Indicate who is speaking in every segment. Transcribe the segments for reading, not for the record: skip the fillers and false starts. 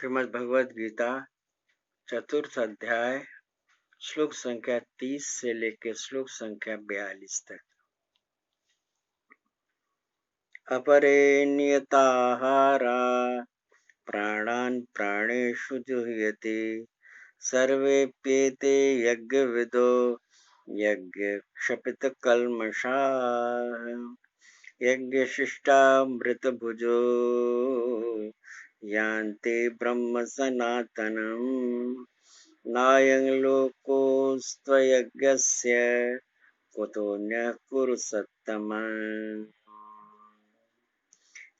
Speaker 1: श्रीमद् भगवद गीता चतुर्थ अध्याय श्लोक संख्या 30 से लेकर श्लोक संख्या 42 तक। अपरे नियताहारा प्राणान् प्राणेषु जुह्यति सर्वेप्येते यज्ञविदो यज्ञक्षपितकल्मषाः यज्ञशिष्टामृतभुजो यान्ति ब्रह्म सनातनम् नायं लोकोऽस्त्वयज्ञस्य कुतोऽन्यः कुरु सत्तम।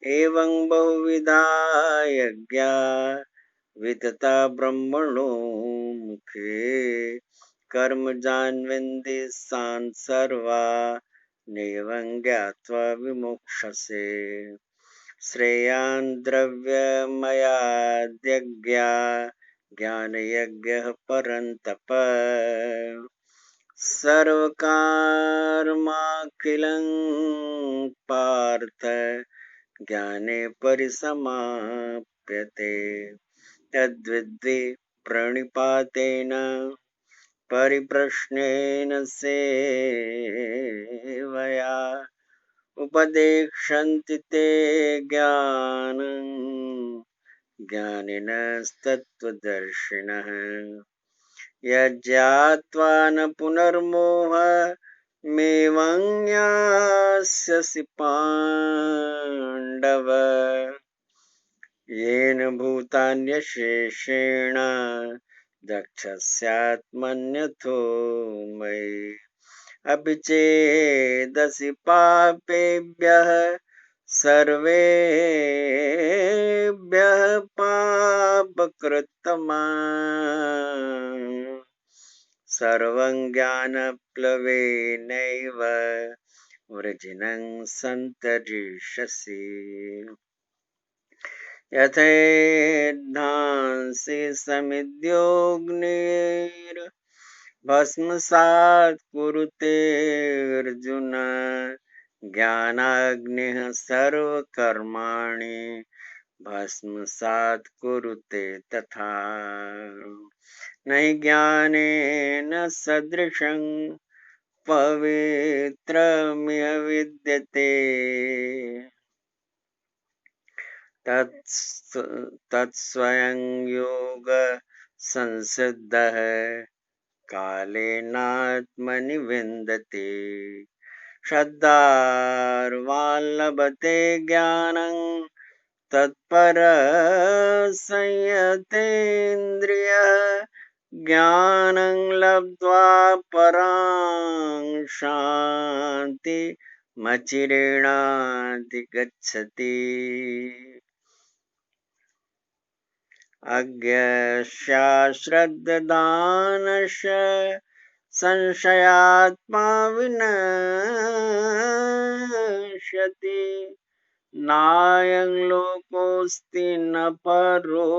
Speaker 1: एवं बहुविधा यज्ञा वितता ब्रह्मणो मुखे कर्मजान्विन्ति तान् सर्वा नैवं ज्ञात्वा विमोक्षसे। श्रेयान् द्रव्यमयाद्यज्ञा ज्ञानयज्ञः परन्तप सर्वकर्माखिलं पार्थ ज्ञाने परिसमाप्यते। तद्विद्धि प्रणिपातेन परिप्रश्नेन सेवया उपदेक्षन्ति ते ज्ञानं ज्ञानिनस्तत्त्वदर्शिनः। यज्ञात्वा न पुनर्मोहमेवं यास्यसि पाण्डव येन भूतान्यशेषेण दक्षस्यात्मन्यथो मयि। अपि चेदसि पापेभ्यः सर्वेभ्यः पापकृत्तमा सर्वं ज्ञानप्लवेनैव वृजिनं सन्तरिष्यसि। यथेद्धांसि समिद्योऽग्निर्भस्मसात् कुरुते अर्जुन ज्ञानाग्निः सर्वकर्माणि भस्मसात् कुरुते तथा। न हि ज्ञानेन सदृशं पवित्रमिह विद्यते तत्स्वयं योग संसिद्धः कालेनात्मनि विन्दते। श्रद्धावान् लभते ज्ञानं तत्परः संयतेन्द्रियः ज्ञानं लब्ध्वा परां शान्तिमचिरेणाधिगच्छति। अज्ञश्चाश्रद्धदानश्च संशयात्मा विनश्यति। नायं लोकोऽस्ति न परो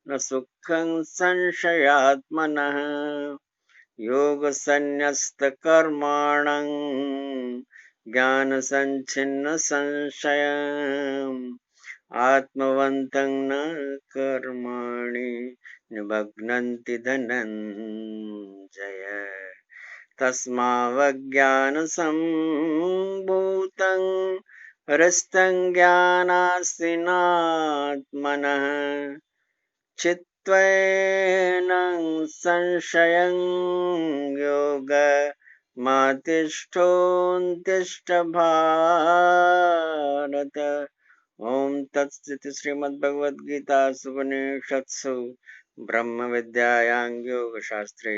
Speaker 1: न सुखं संशयात्मनः। योगसन्न्यस्तकर्माणं ज्ञानसञ्छिन्नसंशयम् आत्मवन्तं न कर्माणि निबध्नन्ति धनञ्जय। तस्मावज्ञानसम्भूतं हृस्तं ज्ञानासिनात्मनः चित्त्वेनं संशयं योगमातिष्ठोत्तिष्ठ भारत। ओम तत्सत्। श्रीमद्भगवद्गीतासु उपनिषत्सु ब्रह्म विद्यायां योगशास्त्रे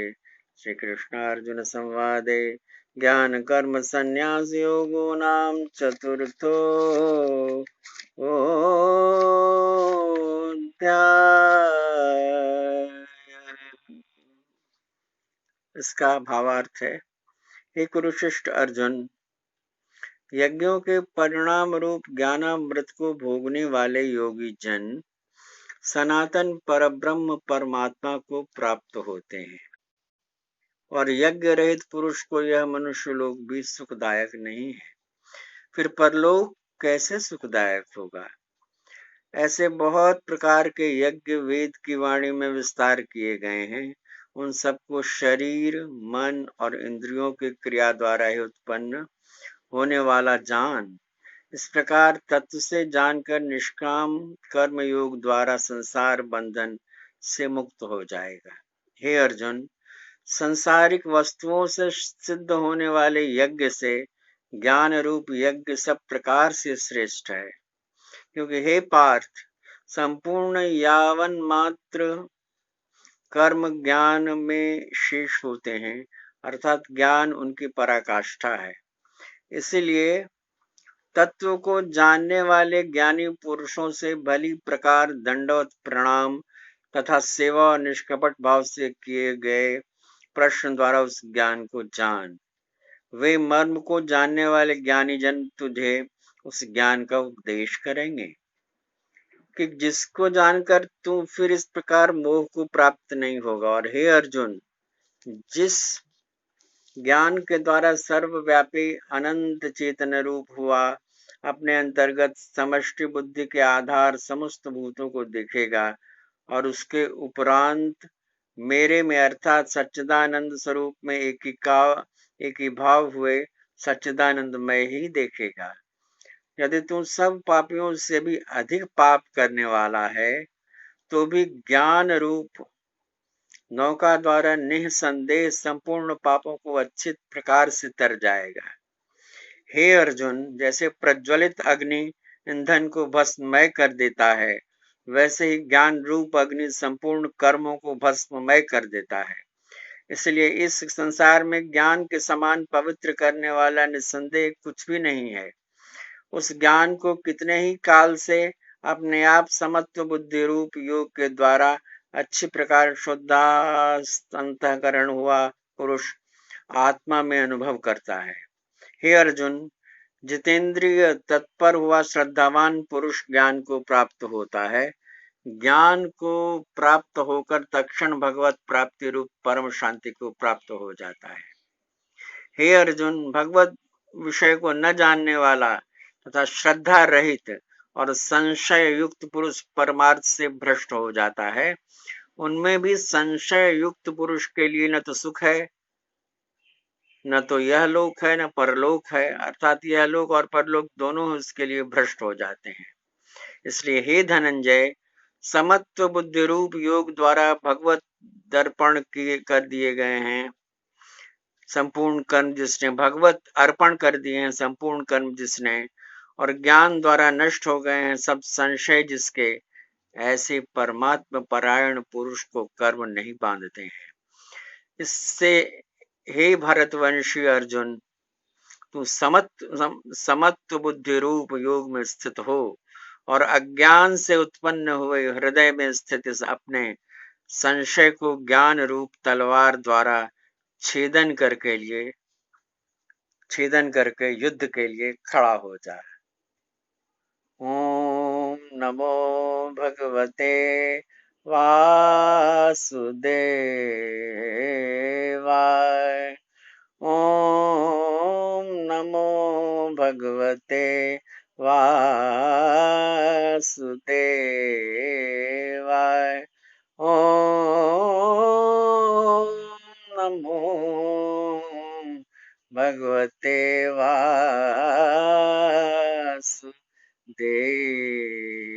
Speaker 1: श्रीकृष्णार्जुन संवादे ज्ञान कर्म संन्यास योगो नाम चतुर्थो अध्याय। इसका भावार्थ है, हे कुरुश्रेष्ठ अर्जुन, यज्ञों के परिणाम रूप ज्ञानामृत को भोगने वाले योगी जन सनातन परब्रह्म परमात्मा को प्राप्त होते हैं, और यज्ञ रहित पुरुष को यह मनुष्य लोक भी सुखदायक नहीं है। फिर परलोक कैसे सुखदायक होगा? ऐसे बहुत प्रकार के यज्ञ वेद की वाणी में विस्तार किए गए हैं। उन सबको शरीर, मन और इंद्रियों की क्रिया द्वारा ही उत्पन्न होने वाला जान। इस प्रकार तत्व से जानकर निष्काम कर्म योग द्वारा संसार बंधन से मुक्त हो जाएगा। हे अर्जुन, सांसारिक वस्तुओं से सिद्ध होने वाले यज्ञ से ज्ञान रूप यज्ञ सब प्रकार से श्रेष्ठ है। क्योंकि हे पार्थ, संपूर्ण यावन मात्र कर्म ज्ञान में शेष होते हैं, अर्थात ज्ञान उनकी पराकाष्ठा है। इसलिए तत्व को जानने वाले ज्ञानी पुरुषों से भली प्रकार दंडवत प्रणाम तथा सेवा और निष्कपट भाव से किए गए प्रश्न द्वारा उस ज्ञान को जान। वे मर्म को जानने वाले ज्ञानी जन तुझे उस ज्ञान का उपदेश करेंगे कि जिसको जानकर तू फिर इस प्रकार मोह को प्राप्त नहीं होगा। और हे अर्जुन, जिस ज्ञान के द्वारा सर्वव्यापी अनंत चेतन रूप हुआ अपने अंतर्गत समष्टि बुद्धि के आधार समस्त भूतों को देखेगा और उसके उपरांत मेरे में अर्थात सच्चिदानंद स्वरूप में एक ही भाव हुए सच्चिदानंदमय ही देखेगा। यदि तू सब पापियों से भी अधिक पाप करने वाला है तो भी ज्ञान रूप नौका द्वारा निःसंदेह संपूर्ण पापों को अच्छी प्रकार से तर जाएगा। हे अर्जुन, जैसे प्रज्वलित अग्नि ईंधन को भस्ममय कर देता है, वैसे ही ज्ञान रूप अग्नि संपूर्ण कर्मों को भस्ममय कर देता है। इसलिए इस संसार में ज्ञान के समान पवित्र करने वाला निस्संदेह कुछ भी नहीं है। उस ज्ञान को कितने ही काल से अपने आप समत्व बुद्धि रूप योग के द्वारा अच्छी प्रकार शुद्धांतःकरण हुआ पुरुष आत्मा में अनुभव करता है। हे अर्जुन, जितेंद्रिय तत्पर हुआ श्रद्धावान पुरुष ज्ञान को प्राप्त होता है। ज्ञान को प्राप्त होकर तत्क्षण भगवत प्राप्ति रूप परम शांति को प्राप्त हो जाता है। हे अर्जुन, भगवत विषय को न जानने वाला तथा श्रद्धा रहित और संशय युक्त पुरुष परमार्थ से भ्रष्ट हो जाता है। उनमें भी संशय युक्त पुरुष के लिए न तो सुख है, न तो यह लोक है, न परलोक है, अर्थात यह लोक और परलोक दोनों उसके लिए भ्रष्ट हो जाते हैं। इसलिए हे धनंजय, समत्व बुद्धि रूप योग द्वारा भगवत दर्पण कर दिए गए हैं संपूर्ण कर्म जिसने, भगवत अर्पण कर दिए हैं संपूर्ण कर्म जिसने, और ज्ञान द्वारा नष्ट हो गए हैं सब संशय जिसके, ऐसे परमात्मा परायण पुरुष को कर्म नहीं बांधते हैं। इससे हे भरतवंशी अर्जुन, तू समत्व बुद्धि रूप योग में स्थित हो और अज्ञान से उत्पन्न हुए हृदय में स्थित इस अपने संशय को ज्ञान रूप तलवार द्वारा छेदन करके युद्ध के लिए खड़ा हो जा। ओम नमो भगवते वासुदेवाय। ओम नमो भगवते वासुदेवाय। ओम नमो भगवते वासुदेवाय।